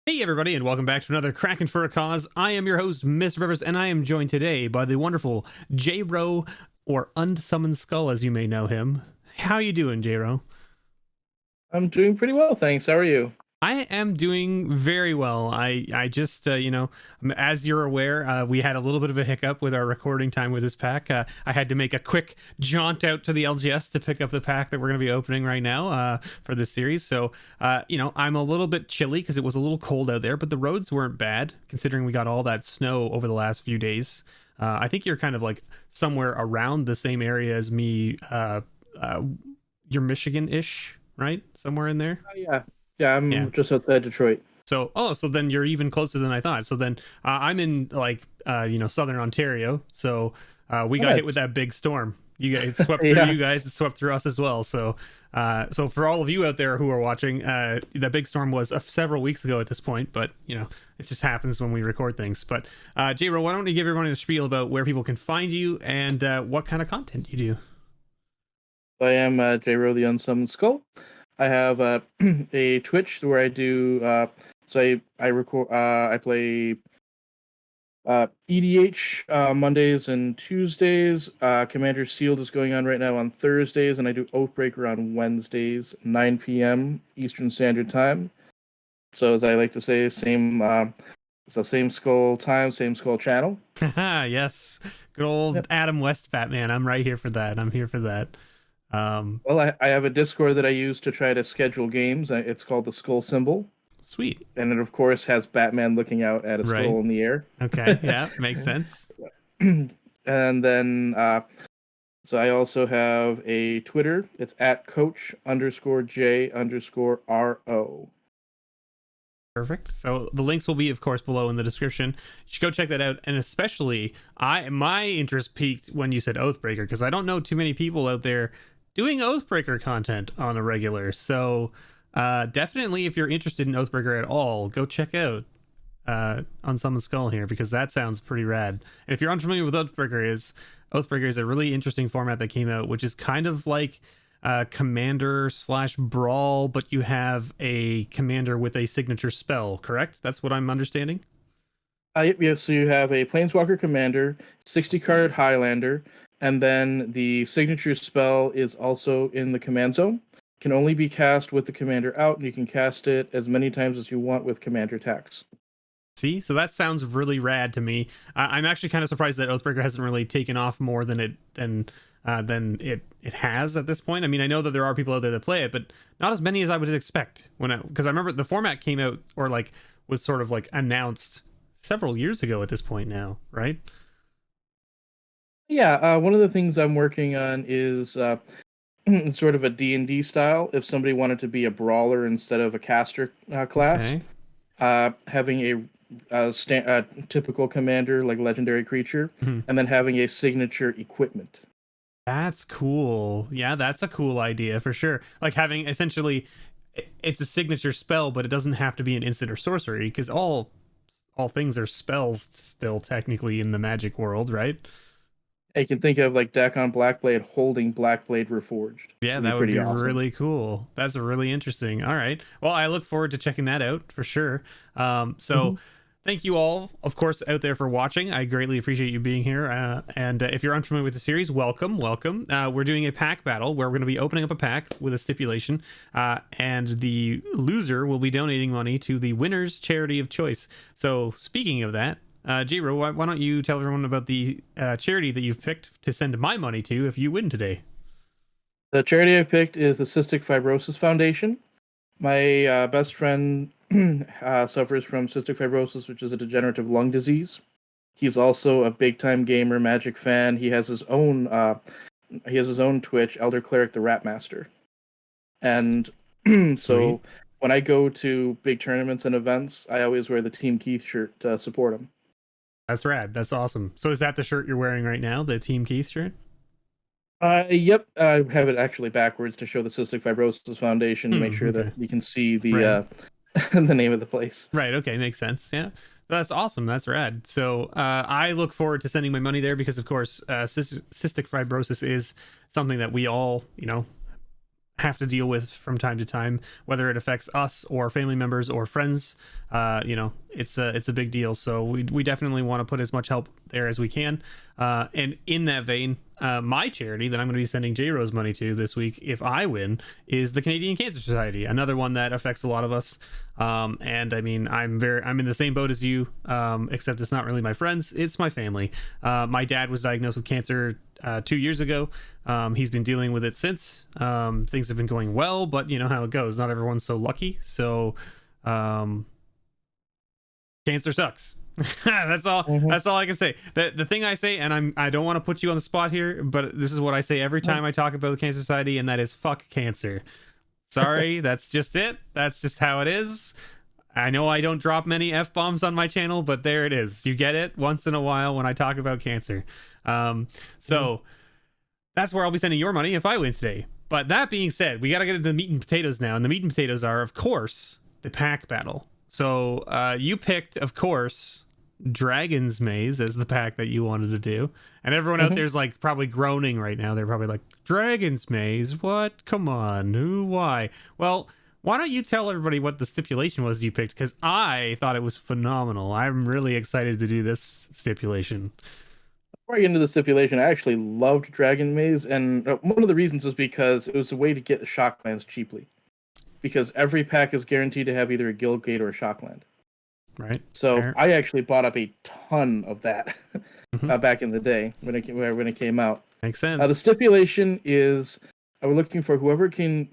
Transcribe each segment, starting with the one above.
Hey everybody, and welcome back to another Crackin for a Cause. I am your host, MrBevers, and I am joined today by the wonderful Rowe, or Unsummoned Skull, as you may know him. How you doing, Rowe? I'm doing pretty well, thanks. How are you? I am doing very well. I just, as you're aware, we had a little bit of a hiccup with our recording time with this pack. I had to make a quick jaunt out to the LGS to pick up the pack that we're going to be opening right now for this series. So, I'm a little bit chilly because it was a little cold out there, but the roads weren't bad considering we got all that snow over the last few days. I think you're kind of like somewhere around the same area as me. You're Michigan-ish, right? Somewhere in there? Yeah, I'm just outside Detroit. So, so then you're even closer than I thought. So then I'm in Southern Ontario. So we got hit with that big storm. You guys, it swept through you guys. It swept through us as well. So, so for all of you out there who are watching, the big storm was several weeks ago at this point. But it just happens when we record things. But J-Ro, why don't you give everyone a spiel about where people can find you and what kind of content you do? I am Rowe the Unsummoned Skull. I have a Twitch where I do I record I play EDH Mondays and Tuesdays. Commander Sealed is going on right now on Thursdays, and I do Oathbreaker on Wednesdays, 9 p.m. Eastern Standard Time. So as I like to say, it's the same skull time, same skull channel. Yes, good old Adam West Batman. I'm right here for that. I'm here for that. Well, I have a Discord that I use to try to schedule games. It's called the Skull Symbol. Sweet. And it, of course, has Batman looking out at a skull in the air. Okay, yeah, makes sense. And then, so I also have a Twitter. It's at Coach_J_RO. Perfect. So the links will be, of course, below in the description. You should go check that out. And especially, my interest peaked when you said Oathbreaker, because I don't know too many people out there doing Oathbreaker content on a regular. So definitely, if you're interested in Oathbreaker at all, go check out Unsummoned Skull here, because that sounds pretty rad. And if you're unfamiliar with Oathbreaker is a really interesting format that came out, which is kind of like commander/brawl, but you have a commander with a signature spell, correct? That's what I'm understanding. Yeah, so you have a Planeswalker commander, 60 card Highlander, and then the signature spell is also in the command zone. Can only be cast with the commander out, and you can cast it as many times as you want with commander attacks. See, so that sounds really rad to me. I'm actually kind of surprised that Oathbreaker hasn't really taken off more than it has at this point. I mean, I know that there are people out there that play it, but not as many as I would expect. Because I remember the format came out, or like was sort of like announced several years ago at this point now, right? Yeah, one of the things I'm working on is sort of a D&D style. If somebody wanted to be a brawler instead of a caster class, having a typical commander, like legendary creature, and then having a signature equipment. That's cool. Yeah, that's a cool idea for sure. Like having essentially, it's a signature spell, but it doesn't have to be an instant or sorcery, because all things are spells still technically in the Magic world, right? You can think of like Dakon Blackblade holding Blackblade Reforged. Yeah, that would be awesome. Really cool. That's really interesting. All right. Well, I look forward to checking that out for sure. Thank you all, of course, out there for watching. I greatly appreciate you being here. And if you're unfamiliar with the series, welcome. We're doing a pack battle where we're going to be opening up a pack with a stipulation. And the loser will be donating money to the winner's charity of choice. So speaking of that, J-Ro, why don't you tell everyone about the charity that you've picked to send my money to if you win today? The charity I picked is the Cystic Fibrosis Foundation. My best friend suffers from cystic fibrosis, which is a degenerative lung disease. He's also a big-time gamer, Magic fan. He has his own Twitch, Elder Cleric the Rat Master. And so when I go to big tournaments and events, I always wear the Team Keith shirt to support him. That's rad. That's awesome. So is that the shirt you're wearing right now, the Team Keith shirt? Yep. I have it actually backwards to show the Cystic Fibrosis Foundation to make sure that you can see the the name of the place. Right. Okay. Makes sense. Yeah. That's awesome. That's rad. So I look forward to sending my money there because, of course, cystic fibrosis is something that we all, have to deal with from time to time, whether it affects us or family members or friends. It's a big deal. So we definitely want to put as much help there as we can. And in that vein, my charity that I'm going to be sending J Rose money to this week, if I win, is the Canadian Cancer Society, another one that affects a lot of us. And I mean, I'm in the same boat as you, except it's not really my friends, it's my family. My dad was diagnosed with cancer 2 years ago. He's been dealing with it since. Things have been going well, but you know how it goes. Not everyone's so lucky. So cancer sucks. That's all. That's all I can say. The thing I say, and I don't want to put you on the spot here, but this is what I say every time I talk about the Cancer Society, and that is fuck cancer. Sorry, that's just it. That's just how it is. I know I don't drop many F-bombs on my channel, but there it is. You get it once in a while when I talk about cancer. So that's where I'll be sending your money if I win today. But that being said, we got to get into the meat and potatoes now. And the meat and potatoes are, of course, the pack battle. So you picked, of course, Dragon's Maze as the pack that you wanted to do. And everyone out there's like probably groaning right now. They're probably like, Dragon's Maze? What? Come on. Who? Why? Well, why don't you tell everybody what the stipulation was you picked? Because I thought it was phenomenal. I'm really excited to do this stipulation. Before I get into the stipulation, I actually loved Dragon Maze, and one of the reasons is because it was a way to get Shocklands cheaply. Because every pack is guaranteed to have either a Guild Gate or a Shockland. Right. So Fair. I actually bought up a ton of that back in the day when it came out. Makes sense. The stipulation is we're looking for whoever can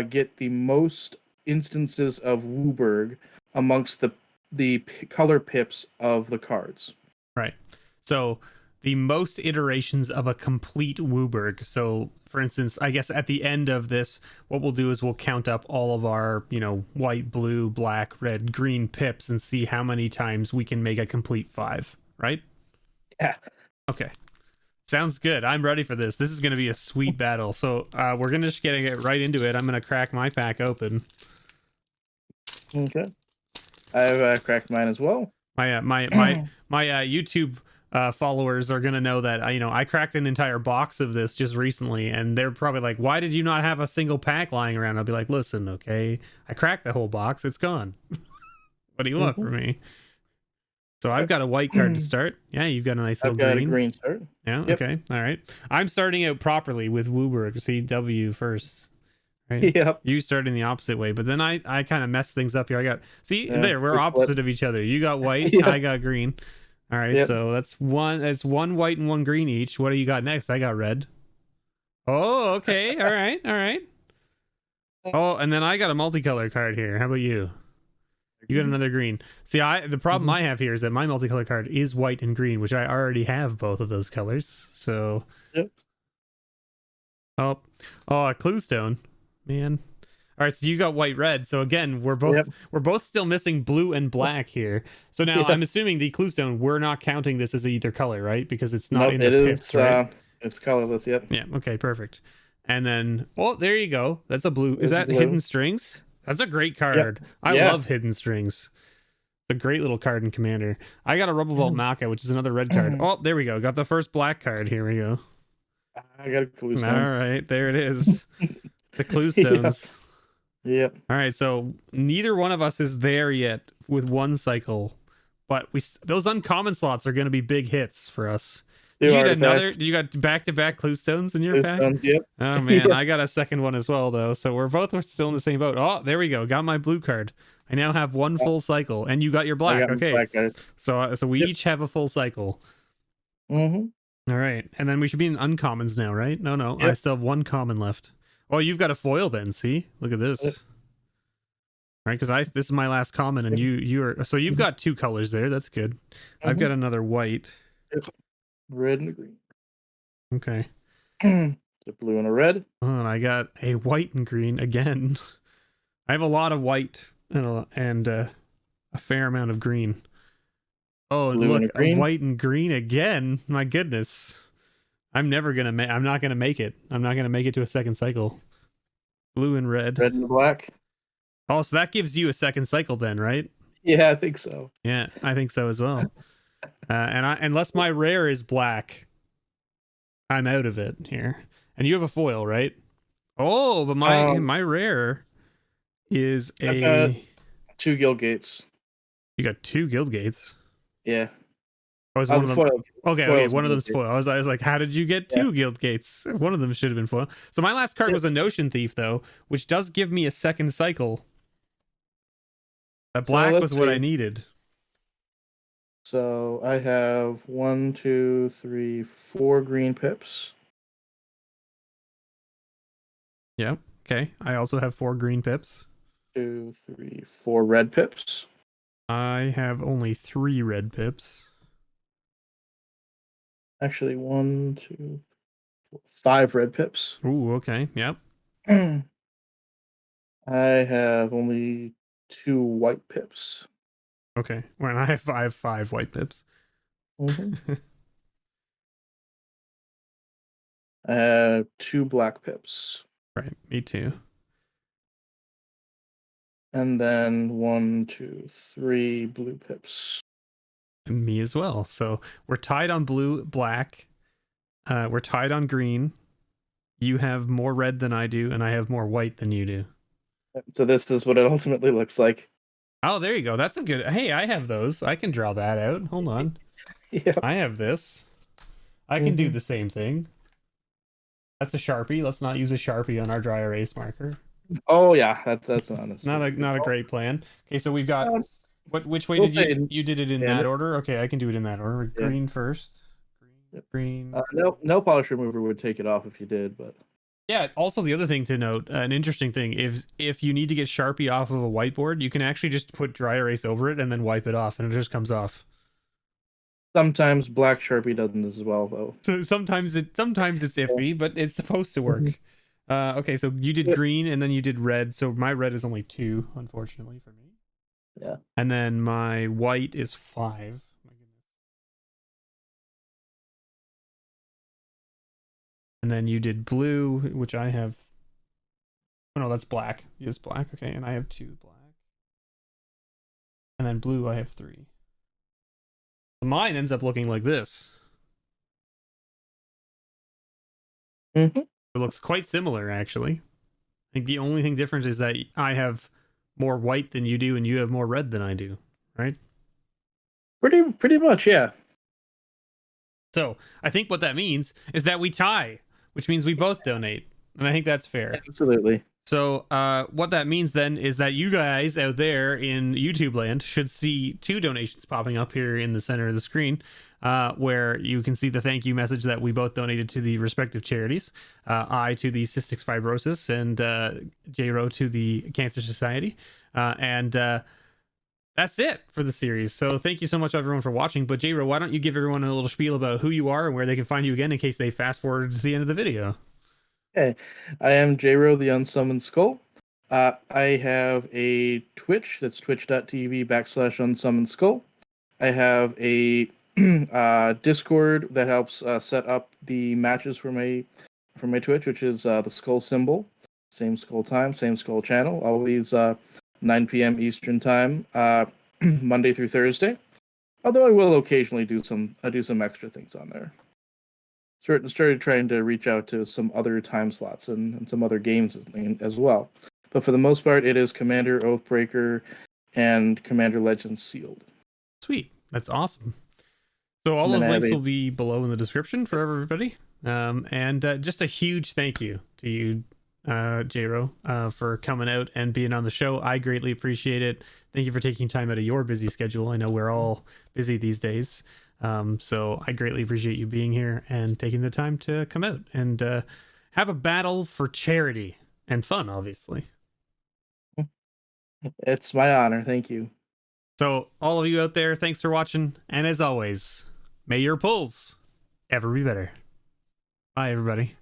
get the most instances of Wooburg amongst the color pips of the cards. Right. So the most iterations of a complete Wooburg. So, for instance, I guess at the end of this, what we'll do is we'll count up all of our, white, blue, black, red, green pips and see how many times we can make a complete 5, right? Yeah. Okay. Sounds good. I'm ready for this. This is going to be a sweet battle. So we're going to just get right into it. I'm going to crack my pack open. Okay. I've cracked mine as well. My YouTube followers are gonna know that I cracked an entire box of this just recently, and they're probably like, why did you not have a single pack lying around? I'll be like, listen, okay, I cracked the whole box, it's gone. What do you want from me? So I've got a white card to start. Yeah, you've got a nice little I've got green. a green start. Yeah. Yep. Okay, all right, I'm starting out properly with Wooburg. See, W first, right? Yep. You started in the opposite way, but then I kind of messed things up here. There, we're opposite of each other. You got white, Yep. I got green. All right, Yep. so that's one white and one green each. What do you got next? I got red. Oh, okay. All right. Oh, and then I got a multicolor card here. How about you? You got another green. See, the problem I have here is that my multicolor card is white and green, which I already have both of those colors. So, Yep. Oh, a clue stone, man. All right, so you got white, red. So again, we're both still missing blue and black here. So now I'm assuming the clue stone, we're not counting this as either color, right? Because it's not in the pips, right? It's colorless. Yep. Yeah. Okay. Perfect. And then, there you go. That's a blue. Is that blue. Hidden Strings? That's a great card. Yep. I Yeah. love Hidden Strings. It's a great little card in Commander. I got a Rubble Vault Malka, which is another red card. Oh, there we go. Got the first black card. Here we go. I got a clue stone. All right, there it is. The clue stones. Yep. All right, so neither one of us is there yet with one cycle, but those uncommon slots are going to be big hits for us. Did you got back-to-back clue stones in your pack? Yep. Oh man, I got a second one as well though, so we're still in the same boat. Oh, there we go. Got my blue card. I now have one full cycle, and you got your black. Okay, black card. so we each have a full cycle. Mm-hmm. All right, and then we should be in uncommons now, right? No, Yep. I still have one common left. Oh, you've got a foil then. See, look at this. Yep. Right, because this is my last common, and you've got two colors there. That's good. I've got another white. Red and a green. Okay. The blue and a red. Oh, and I got a white and green again. I have a lot of white and a fair amount of green. Oh, Blue look, and a green. white and green again. My goodness. I'm not gonna make it. I'm not gonna make it to a second cycle. Blue and red. Red and black. Oh, so that gives you a second cycle then, right? Yeah, I think so. Yeah, I think so as well. Unless my rare is black, I'm out of it here. And you have a foil, right? Oh, but my rare is I've got a. 2 guild gates. You got 2 guild gates. Yeah. Oh, is one The of them? foil. Okay, Foil's one of guild them's gate. foil. I was like, how did you get Yeah. 2 guild gates? One of them should have been foil. So my last card was a Notion Thief, though, which does give me a second cycle. That black let's was what I see. needed. So I have 1, 2, 3, 4 green pips. Yep. Okay. I also have 4 green pips. 2, 3, 4 red pips. I have only 3 red pips. Actually, 1, 2, 4, 5 red pips. Ooh, okay. Yep. I have only 2 white pips. Okay. Well, I have 5 white pips. Mm-hmm. I have 2 black pips. Right. Me too. And then 1, 2, 3 blue pips. And me as well. So we're tied on blue, black. We're tied on green. You have more red than I do, and I have more white than you do. So this is what it ultimately looks like. Oh, there you go. That's a good. Hey, I have those. I can draw that out. Hold on. Yeah. I have this. I can do the same thing. That's a Sharpie. Let's not use a Sharpie on our dry erase marker. Oh yeah, that's Not a great plan. Okay, so we've got which way we'll did you did it in that order? Okay, I can do it in that order. Yeah. Green first. Green. No polish remover would take it off if you did, but yeah. Also, the other thing to note, an interesting thing, if you need to get Sharpie off of a whiteboard, you can actually just put dry erase over it and then wipe it off, and it just comes off. sometimes black Sharpie doesn't as well though. So sometimes it's iffy, but it's supposed to work. Okay, so you did green and then you did red. So my red is only 2, unfortunately for me. Yeah. And then my white is 5. My goodness. And then you did blue, which I have. Oh no, that's black. It's black. Okay, and I have 2 black. And then blue, I have 3. Mine ends up looking like this. Mm-hmm. It looks quite similar, actually. I think the only thing different is that I have more white than you do, and you have more red than I do, right? Pretty much, yeah. So I think what that means is that we tie, which means we both donate, and I think that's fair. Absolutely. So what that means then is that you guys out there in YouTube land should see 2 donations popping up here in the center of the screen, where you can see the thank you message that we both donated to the respective charities. I to the Cystic Fibrosis and J-Ro to the Cancer Society. And that's it for the series. So thank you so much everyone for watching. But J-Ro, why don't you give everyone a little spiel about who you are and where they can find you again in case they fast forward to the end of the video. Hey, I am Rowe the Unsummoned Skull. I have a Twitch, that's twitch.tv/Unsummoned Skull. I have a Discord that helps set up the matches for my Twitch, which is the skull symbol. Same skull time, same skull channel. Always 9 p.m. Eastern time, Monday through Thursday. Although I will occasionally do some extra things on there. Started trying to reach out to some other time slots and some other games as well. But for the most part, it is Commander, Oathbreaker, and Commander Legends Sealed. Sweet. That's awesome. So all those links will be below in the description for everybody. And just a huge thank you to you, J-Ro, for coming out and being on the show. I greatly appreciate it. Thank you for taking time out of your busy schedule. I know we're all busy these days. So I greatly appreciate you being here and taking the time to come out and have a battle for charity and fun, obviously. It's my honor. Thank you. So all of you out there, thanks for watching. And as always, may your pulls ever be better. Bye, everybody.